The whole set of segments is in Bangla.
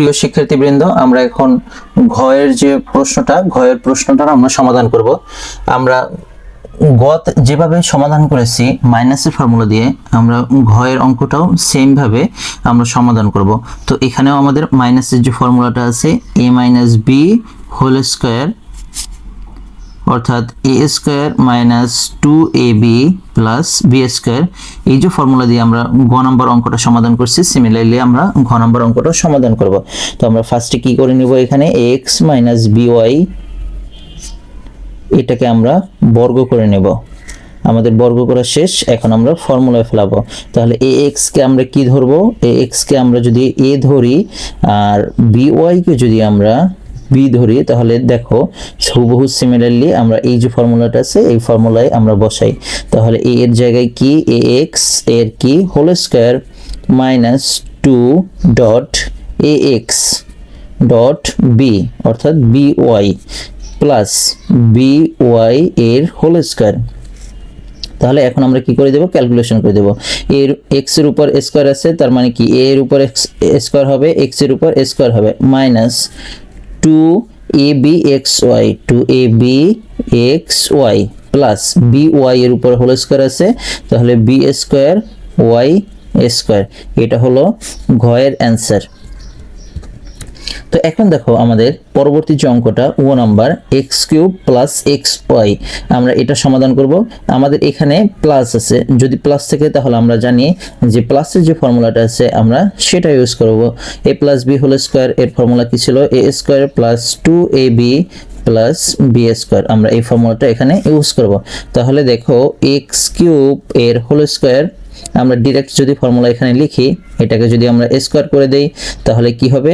প্রিয় শিক্ষার্থীবৃন্দ, আমরা এখন ঘয়ের প্রশ্নটা আমরা সমাধান করব। আমরা গত যেভাবে সমাধান করেছি মাইনাসের ফর্মুলা দিয়ে, আমরা ঘয়ের অঙ্কটাও সেম ভাবে আমরা সমাধান করব। তো এখানেও আমাদের মাইনাসের যে ফর্মুলাটা আছে a minus b whole square, অর্থাৎ a square minus 2ab plus b square, এই যে ফর্মুলা দিয়ে আমরা গ নম্বর অঙ্কটা সমাধান করছি, সিমিলারলি আমরা ঘ নম্বর অঙ্কটা সমাধান করব। তো আমরা ফার্স্টে কি করে নিব, এখানে ax মাইনাস by এটাকে আমরা বর্গ করে নেব। আমাদের বর্গ করা শেষ, এখন আমরা ফর্মুলায় ফেলাবো। তাহলে ax কে আমরা কি ধরবো, ax কে আমরা যদি a ধরি আর by কে যদি আমরা b ধরি, তাহলে দেখো হুবহু সিমিলারলি আমরা এই যে ফর্মুলাটা আছে এই ফর্মুলায় আমরা বসাই। তাহলে a এর জায়গায় কি ax এর কি whole square minus 2 dot ax dot b অর্থাৎ by প্লাস by এর হোল স্কয়ার। তাহলে এখন আমরা কি করে দেব, ক্যালকুলেশন করে দেব। এর x এর উপর স্কয়ার আছে, তার মানে কি a এর উপর স্কয়ার হবে, x এর উপর স্কয়ার হবে, মাইনাস 2abxy প্লাস by এর উপর হোল স্কয়ার আছে, তাহলে b স্কয়ার y স্কয়ার। এটা হলো ঘয়ের অ্যান্সার। তো এখন দেখো আমাদের পরবর্তী যে অঙ্কটা ও number x cube plus xy, আমরা এটা সমাধান করব। আমাদের এখানে প্লাস আছে, যদি প্লাস থাকে তাহলে আমরা জানি যে প্লাসের যে ফর্মুলাটা আছে আমরা সেটা ইউজ করব। a plus b whole square এর ফর্মুলা কি ছিল, a square plus 2ab plus b square, আমরা এই ফর্মুলাটা এখানে ইউজ করব। তাহলে দেখো x কিউব এর হোল স্কয়ার, আমরা ডাইরেক্ট যদি ফর্মুলা এখানে লিখি, এটাকে যদি আমরা স্কয়ার করে দেই তাহলে কি হবে,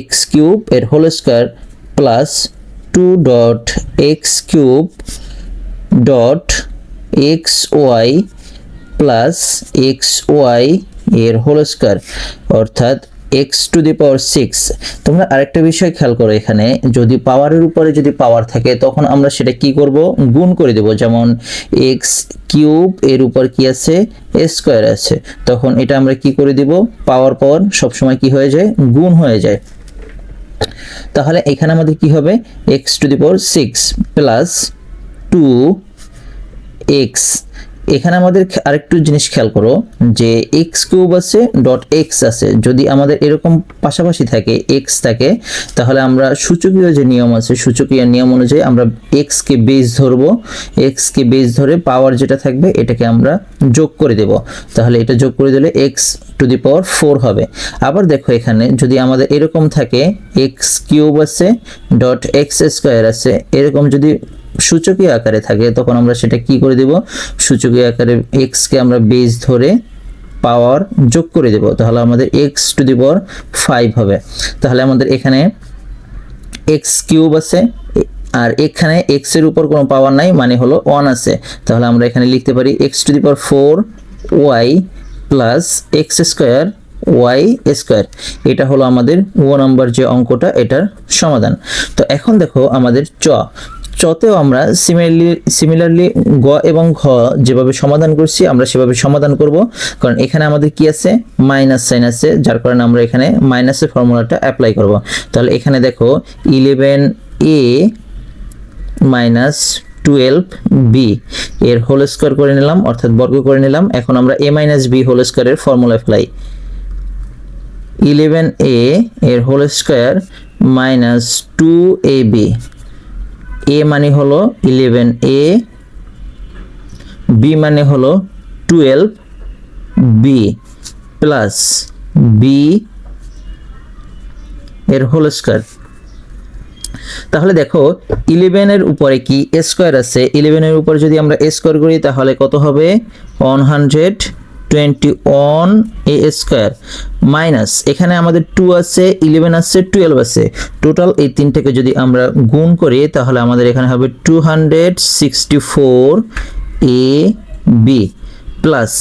x কিউব এর whole square plus 2 dot x cube dot xy plus xy এর হোল স্কয়ার, অর্থাৎ x টু দি পাওয়ার 6। তোমরা আরেকটা বিষয় খেয়াল করো, এখানে যদি পাওয়ারের উপরে যদি পাওয়ার থাকে তখন আমরা সেটা কি করব, গুণ করে দেব। যেমন x কিউব এর উপর কি আছে, স্কয়ার আছে, তখন এটা আমরা কি করে দিব, পাওয়ার সবসময় কি হয়ে যায়, গুণ হয়ে যায়। তাহলে এখানে আমাদের কি হবে, x to the power 6 plus 2x। এখানে আমাদের আরেকটু জিনিস খেয়াল করো যে x কিউব আছে ডট x আছে, যদি আমাদের এরকম পাশাপাশি থাকে x থাকে, তাহলে আমরা সূচকীয় যে নিয়ম আছে সূচকীয় নিয়ম অনুযায়ী আমরা x কে বেস ধরবো, x কে বেস ধরে পাওয়ার যেটা থাকবে এটাকে আমরা যোগ করে দেব। তাহলে এটা যোগ করে দিলে x টু দি পাওয়ার 4 হবে। আবার দেখো এখানে যদি আমাদের এরকম থাকে x কিউব আছে ডট x স্কয়ার আছে, এরকম যদি সূচকীয় আকারে থাকে তখন আমরা সেটা কি করে দেব, সূচকীয় আকারে x কে আমরা বেস ধরে পাওয়ার যোগ করে দেব। তাহলে আমাদের x টু দি পাওয়ার 5 হবে। তাহলে আমাদের এখানে x কিউব আছে আর এখানে x এর উপর কোনো পাওয়ার নাই, মানে হলো 1 আছে। তাহলে আমরা এখানে লিখতে পারি x to the power 4 y plus x square y square. এটা হলো আমাদের ও নাম্বার যে অঙ্কটা, এটার সমাধান। তো এখন দেখো আমাদের চতেও আমরা সিমিলারলি গ এবং ঘ যেভাবে সমাধান করছি আমরা সেভাবে সমাধান করব, কারণ এখানে আমাদের কি আছে, মাইনাস সাইন আছে, যার কারণে আমরা এখানে মাইনাসের ফর্মুলাটা অ্যাপ্লাই করব। তাহলে এখানে দেখো 11a মাইনাস 12b এর হোল স্কয়ার করে নিলাম, অর্থাৎ বর্গ করে নিলাম। এখন আমরা a মাইনাস b হোল স্কয়ারের ফর্মুলা ফেলাই, 11a এর whole square minus 2ab, a মানে হলো 11a, b মানে হলো 12b প্লাস b এর হোল স্কয়ার। তাহলে দেখো 11 এর উপরে কি স্কয়ার আছে, 11 এর উপর যদি আমরা স্কয়ার করি তাহলে কত হবে, 121a স্কয়ার, মাইনাস এখানে আমাদের 2 আছে, 11 আছে, 12 আছে, টোটাল এই তিনটাকে যদি আমরা গুণ করি তাহলে আমাদের এখানে হবে 264ab প্লাস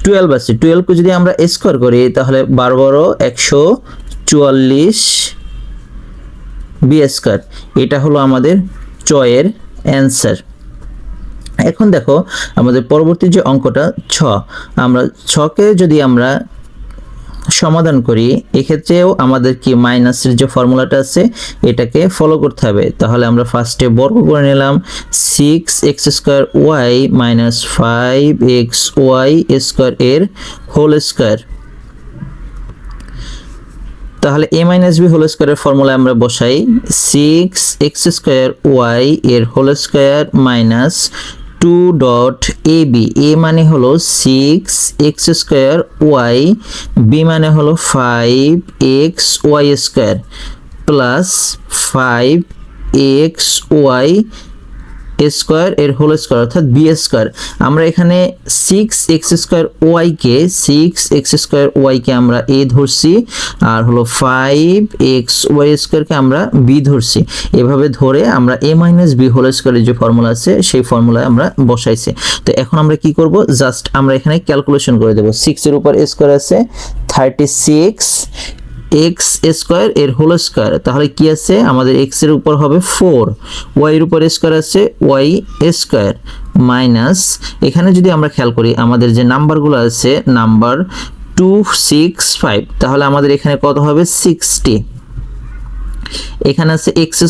12 আছে, 12 কে যদি আমরা স্কয়ার করি তাহলে 12 144 বি স্কয়ার। এটা হলো আমাদের চয়ের অ্যান্সার। এখন দেখো আমাদের পরবর্তী যে অঙ্কটা 6, আমরা 6কে যদি আমরা সমাধান করি, এক্ষেত্রেও আমাদের কি মাইনাসের যে ফর্মুলাটা আছে এটাকে ফলো করতে হবে। তাহলে আমরা ফার্স্টে বর্গ করে নিলাম 6x² মাইনাস 5xy স্কোয়ার এর হোল স্কোয়ার। তাহলে a মাইনাস b হোল স্কোয়ারের ফর্মুলা আমরা বসাই 6x² এর whole square minus 2.ab, a মানে হলো 6x²y, b মানে হলো 5xy² প্লাস 5xy স্কোয়ার এর হোল স্কোয়ার অর্থাৎ বি স্কোয়ার। আমরা এখানে 6x² কে আমরা a ধরছি আর হলো 5xy² কে আমরা b ধরছি। এভাবে ধরে আমরা a মাইনাস b হোল স্কোয়ারের যে ফর্মুলা আছে সেই ফর্মুলায় আমরা বসাইছি। তো এখন আমরা কি করব, জাস্ট আমরা এখানে ক্যালকুলেশন করে দেব। 6 এর উপর স্কোয়ার আছে 36 x² এর হোল স্কোয়ার, তাহলে কি আছে আমাদের x এর উপর হবে 4, y এর উপর স্কোয়ার আছে y² মাইনাস এখানে যদি আমরা খেয়াল করি আমাদের যে নাম্বারগুলো আছে নাম্বার 265, তাহলে আমাদের এখানে কত হবে 60। এখানে আছে x²,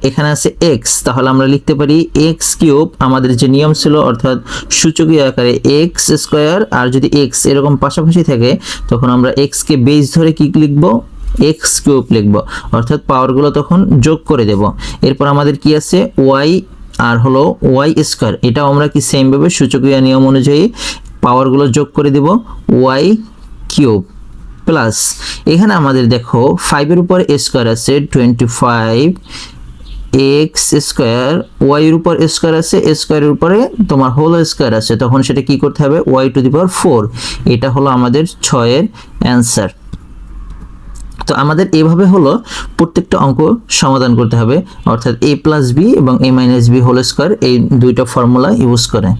এখানে আছে x, তাহলে আমরা লিখতে পারি x³ আমাদের যে নিয়ম ছিল অর্থাৎ সূচকীয় আকারে x², আর যদি x এরকম পাশাপাশি থাকে তখন আমরা x কে বেস ধরে কি লিখব x³ লিখব, অর্থাৎ পাওয়ারগুলো তখন যোগ করে দেব। এরপর আমাদের কি আছে y আর হলো y², এটাও আমরা কি সেম ভাবে সূচকীয় নিয়ম অনুযায়ী পাওয়ারগুলো যোগ করে দেব y³ প্লাস এখানে আমাদের দেখো 5 এর উপর স্কয়ার আছে 25 x², y এর উপর স্কয়ার আছে, স্কয়ারের উপরে তোমার হোল স্কয়ার আছে, তখন সেটা কি করতে হবে y⁴। এটা হলো আমাদের 6 এর অ্যানসার। তো আমাদের এইভাবে হলো প্রত্যেকটা অঙ্ক সমাধান করতে হবে, অর্থাৎ a + b এবং a - b হোল স্কয়ার এই দুইটা ফর্মুলা ইউজ করে।